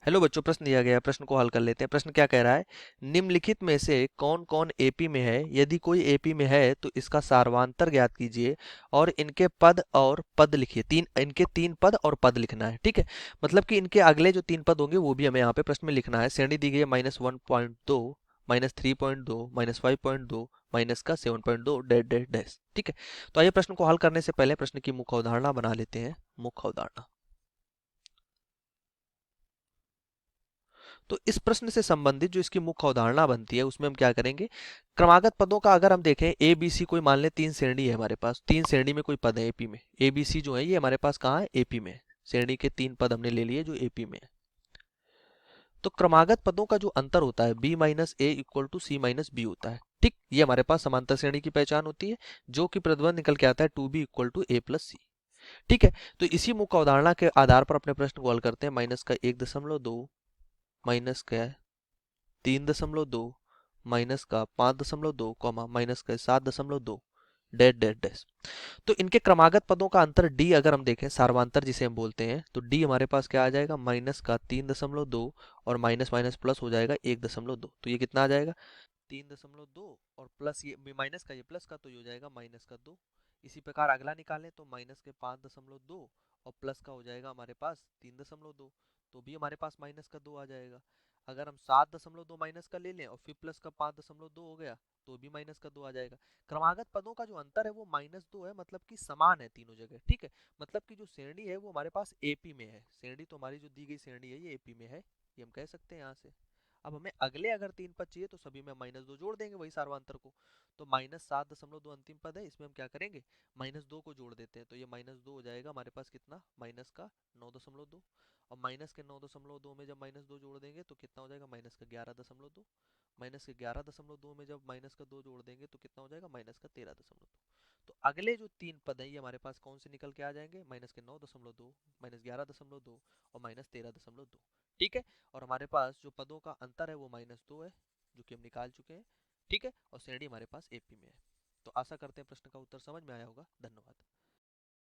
Hello बच्चों, प्रश्न दिया गया है, प्रश्न को हल कर लेते हैं। प्रश्न क्या कह रहा है? निम्नलिखित में से कौन कौन एपी में है? यदि कोई एपी में है तो इसका सारवांतर ज्ञात कीजिए और इनके पद और पद लिखिए। इनके तीन पद और पद लिखना है, ठीक है। मतलब कि इनके अगले जो तीन पद होंगे वो भी हमें यहाँ पे प्रश्न में लिखना है। श्रेणी दी गई है -1.2, -3.2, -5.2, माइनस का 7.2 डैश डैश डैश, ठीक है। तो आइए प्रश्न को हल करने से पहले प्रश्न की मुख्य अवधारणा बना लेते हैं। मुख्य अवधारणा। तो इस प्रश्न से संबंधित जो इसकी मुख्य अवधारणा बनती है उसमें हम क्या करेंगे? क्रमागत पदों का अगर हम देखें, ए बी सी कोई मान लें तीन श्रेणी है हमारे पास, तीन श्रेणी में कोई पद है एपी में। ए बी सी जो है ये हमारे पास कहाँ है? एपी में। श्रेणी के तीन पद हमने ले लिए जो एपी में है। तो क्रमागत पदों का जो अंतर होता है B minus A equal to C minus B होता है, ठीक। ये हमारे पास समांतर श्रेणी की पहचान होती है, जो कि प्रतिबंध निकल के आता है 2b equal to a plus c, ठीक है। तो इसी मुख्य अवधारणा के आधार पर अपने प्रश्न को हल करते हैं। माइनस का 1.2, माइनस का 3.2, माइनस का 5.2, कॉमा माइनस का 7.2, डैश डैश डैश। तो इनके क्रमागत पदों का अंतर डी अगर हम देखें, सार्वंतर जिसे हम बोलते हैं, तो डी हमारे पास क्या आ जाएगा? माइनस का 3.2 और माइनस माइनस प्लस हो जाएगा 1.2। तो ये कितना आ जाएगा? 3.2 और प्लस ये माइनस का, ये प्लस का, तो ये हो जाएगा माइनस का 2। इसी प्रकार अगला निकालें तो माइनस के 5.2 और प्लस का हो जाएगा हमारे पास 3.2, तो भी हमारे पास माइनस का 2 आ जाएगा। अगर हम 7.2 माइनस का ले लें और फिर प्लस का 5.2 हो गया तो भी माइनस का 2 आ जाएगा। क्रमागत पदों का जो अंतर है वो -2 है, मतलब कि समान है तीनों जगह, ठीक है। मतलब कि जो श्रेणी है वो हमारे पास एपी में है। श्रेणी तो हमारी जो दी गई श्रेणी है ये एपी में है, ये हम कह सकते हैं यहाँ से। अब हमें अगले अगर तीन पद चाहिए तो सभी में -2 जोड़ देंगे वही सार्वंतर को। तो -7.2 अंतिम पद है, इसमें हम क्या करेंगे? -2 को जोड़ देते हैं, तो ये -2 हो जाएगा हमारे पास कितना? माइनस का 9.2। और माइनस के 9.2 में जब -2 जोड़ देंगे तो कितना हो जाएगा? माइनस का 11.2। माइनस के 11.2 में जब माइनस का 2 जोड़ देंगे तो कितना हो जाएगा? माइनस का 13.2। तो अगले जो तीन पद है ये हमारे पास कौन से निकल के आ जाएंगे? माइनस के 9.2, -11.2 और -13.2, ठीक है। और हमारे पास जो पदों का अंतर है वो -2 है, जो कि हम निकाल चुके हैं, ठीक है। और श्रेणी हमारे पास एपी में है। तो आशा करते हैं प्रश्न का उत्तर समझ में आया होगा। धन्यवाद।